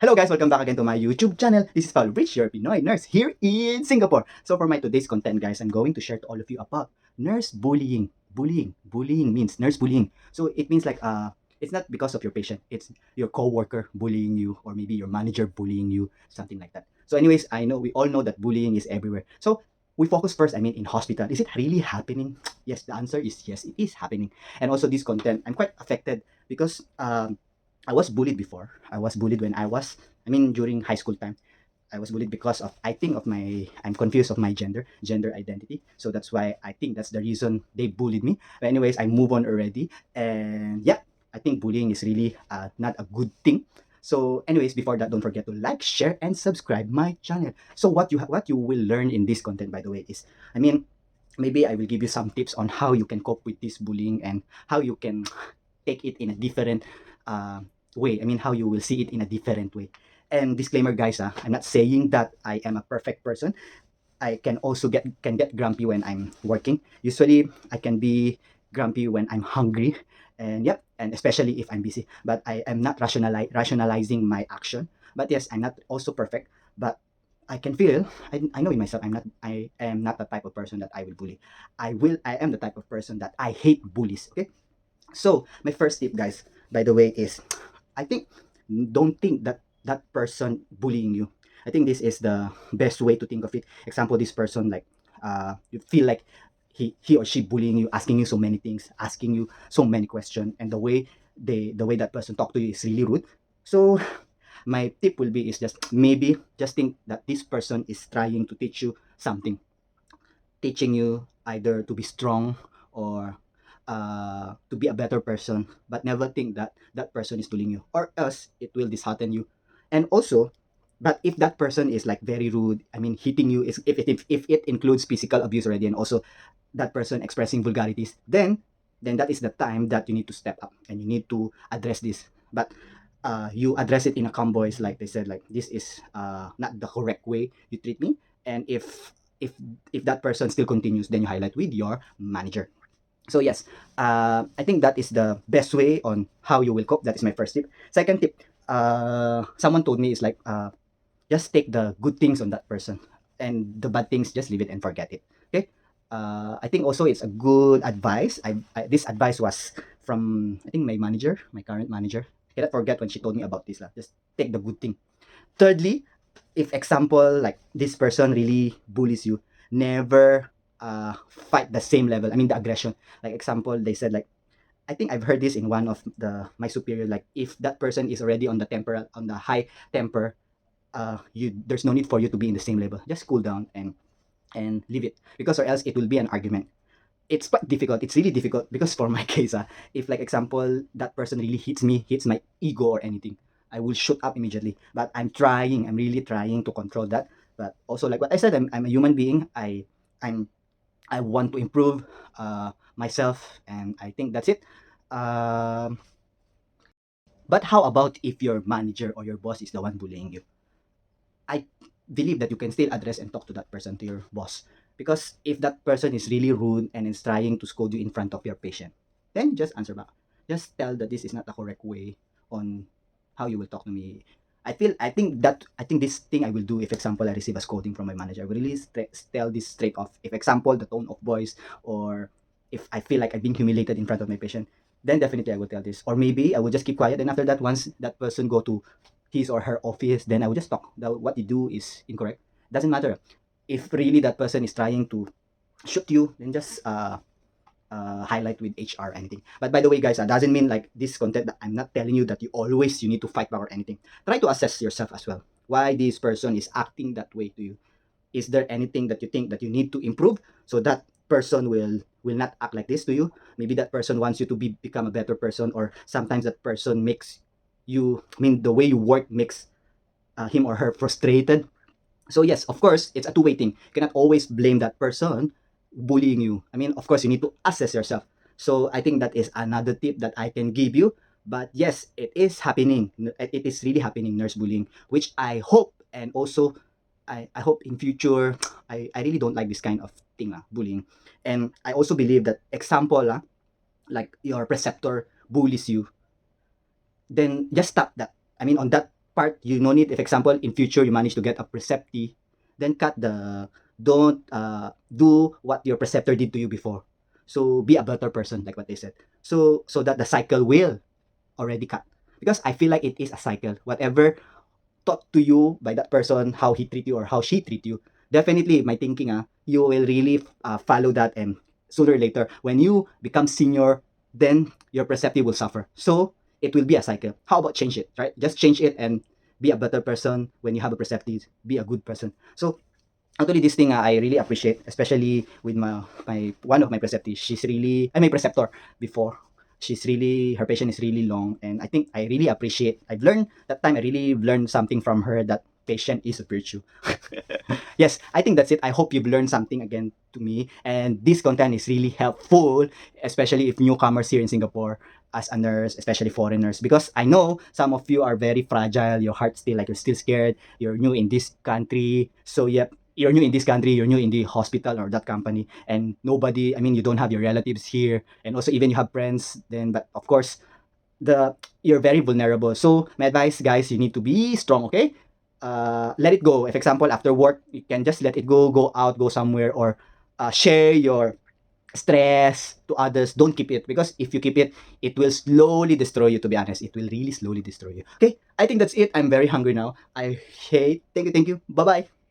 Hello guys, welcome back again to my YouTube channel. This is Paul Rich, your Pinoy nurse here in Singapore. So for my today's content guys, I'm going to share to all of you about nurse bullying. Bullying means nurse bullying. So it means like it's not because of your patient, it's your coworker bullying you or maybe your manager bullying you, something like that. So anyways, I know we all know that bullying is everywhere. So we focus first, in hospital. Is it really happening? Yes, the answer is yes, it is happening. And also this content, I'm quite affected because I was bullied before. I was bullied when during high school time. I was bullied because of, I'm confused of my gender identity. So that's why I think that's the reason they bullied me. But anyways, I move on already. And yeah, I think bullying is really not a good thing. So anyways, before that, don't forget to like, share, and subscribe my channel. So what you will learn in this content, by the way, is, I mean, maybe I will give you some tips on how you can cope with this bullying and how you can take it in a different uh, way. How you will see it in a different way. And disclaimer, guys, I'm not saying that I am a perfect person. I can also get grumpy when I'm working. Usually, I can be grumpy when I'm hungry, and yep, and especially if I'm busy. But I am not rationalizing my action. But yes, I'm not also perfect. But I can feel, I know in myself, I am not the type of person that I will bully. I am the type of person that I hate bullies. Okay, so my first tip, guys, by the way, is I think don't think that that person bullying you. I think this is the best way to think of it. Example, this person like you feel like he or she bullying you, asking you so many things, asking you so many questions, and the way that person talk to you is really rude. So my tip will be is just maybe just think that this person is trying to teach you something, teaching you either to be strong or to be a better person, but never think that that person is bullying you, or else it will dishearten you. And also, but if that person is like very rude, hitting you, is if it includes physical abuse already, and also that person expressing vulgarities, then that is the time that you need to step up and you need to address this. But you address it in a calm voice, like they said, like this is not the correct way you treat me. And if if that person still continues, then you highlight with your manager. So yes, I think that is the best way on how you will cope. That is my first tip. Second tip, someone told me is like just take the good things on that person, and the bad things just leave it and forget it. Okay. I think also it's a good advice. This advice was from, I think, my manager, my current manager. I cannot forget when she told me about this lah. Just take the good thing. Thirdly, if example like this person really bullies you, never fight the same level. The aggression. Like example, they said like, I think I've heard this in one of the my superior. Like if that person is already on the high temper, you there's no need for you to be in the same level. Just cool down and leave it, because or else it will be an argument. It's quite difficult. It's really difficult because for my case, if like example that person really hits my ego or anything, I will shoot up immediately. But I'm really trying to control that. But also like what I said, I'm a human being. I'm I want to improve myself, and I think that's it. Um, but how about if your manager or your boss is the one bullying you? I believe that you can still address and talk to that person, to your boss. Because if that person is really rude and is trying to scold you in front of your patient, then just answer back. Just tell that this is not the correct way on how you will talk to me. I think this thing I will do if example I receive a scolding from my manager. I will really tell this straight off. If example the tone of voice, or if I feel like I've been humiliated in front of my patient, then definitely I will tell this. Or maybe I will just keep quiet, and after that, once that person go to his or her office, then I will just talk. What you do is incorrect. Doesn't matter. If really that person is trying to shoot you, then just highlight with HR or anything. But by the way, guys, doesn't mean like this content that I'm not telling you that you need to fight back or anything. Try to assess yourself as well. Why this person is acting that way to you? Is there anything that you think that you need to improve so that person will not act like this to you? Maybe that person wants you to become a better person, or sometimes that person makes you, the way you work makes him or her frustrated. So yes, of course, it's a two-way thing. You cannot always blame that person bullying you. Of course, you need to assess yourself. So I think that is another tip that I can give you. But yes, it is happening. It is really happening, nurse bullying, which I hope, and also I hope in future, I really don't like this kind of thing, bullying. And I also believe that example, like your preceptor bullies you, then just stop that. On that part you no need. If example in future you manage to get a preceptee, then cut the don't do what your preceptor did to you before. So be a better person, like what they said. So that the cycle will already cut. Because I feel like it is a cycle. Whatever taught to you by that person, how he treat you or how she treat you, definitely my thinking, you will really follow that, and sooner or later, when you become senior, then your perceptive will suffer. So it will be a cycle. How about change it, right? Just change it and be a better person. When you have a perceptive, be a good person. So actually this thing, I really appreciate, especially with my one of my preceptees. She's really, my preceptor before. She's really, her patience is really long, and I think I really appreciate. I've learned that time. I really learned something from her, that patient is a virtue. Yes, I think that's it. I hope you've learned something again to me, and this content is really helpful, especially if newcomers here in Singapore as a nurse, especially foreigners, because I know some of you are very fragile. Your heart still, like, you're still scared. You're new in this country, so yep, you're new in this country, you're new in the hospital or that company, and nobody, I mean, you don't have your relatives here, and also even you have friends, then, but of course, you're very vulnerable. So my advice, guys, you need to be strong, okay? Let it go. If example, after work, you can just let it go out, go somewhere, or share your stress to others. Don't keep it, because if you keep it, it will slowly destroy you. To be honest, it will really slowly destroy you. Okay, I think that's it. I'm very hungry now. I hate. Thank you. Bye bye.